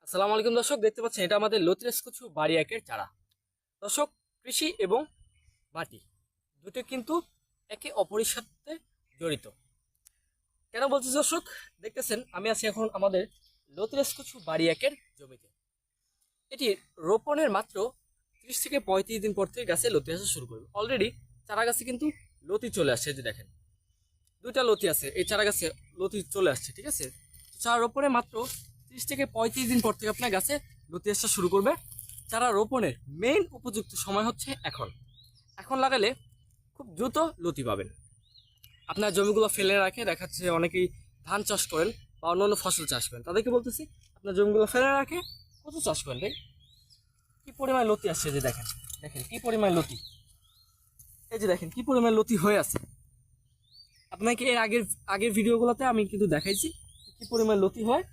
আসসালামু আলাইকুম দর্শক, দেখতে পাচ্ছেন এটা আমাদের লতিরাজ কচু বাড়ি একের চারা। দর্শক, কৃষি এবং মাটি দুটো কিন্তু একে অপরের সাথে জড়িত। কেন বলছি দর্শক? দেখতেছেন আমি আছি এখন আমাদের লতিরাজ কচু বাড়ি একের জমিতে। এটি রোপণের মাত্র 30 থেকে 35 দিন পর থেকে গাছে লতি আসা শুরু করবে। অলরেডি চারা গাছে কিন্তু লতি চলে আসছে, এই যে দেখেন দুইটা লতি আছে, এই চারা গাছে লতি চলে আসছে। ঠিক আছে, চারা রোপণে মাত্র 30 থেকে 35 দিন পর থেকে আপনার গাছে লতি আসা শুরু করবে। চারা রোপণের মেইন উপযুক্ত সময় হচ্ছে এখন। এখন লাগালে খুব দ্রুত লতি পাবেন। আপনার জমিগুলো ফেলে রাখে, দেখাচ্ছে অনেকেই ধান চাষ করেন বা অন্যান্য ফসল চাষ করেন, তাদেরকে বলতেছি আপনার জমিগুলো ফেলে রাখে কচু চাষ করেন ভাই। কি পরিমাণ লতি আসছে, যে দেখেন দেখেন কি পরিমাণ লতি, এই যে দেখেন কি পরিমাণ লতি হয়ে আছে। আপনাকে এর আগের আগের ভিডিওগুলোতে আমি কিন্তু দেখাইছি কি পরিমাণ লতি হয়।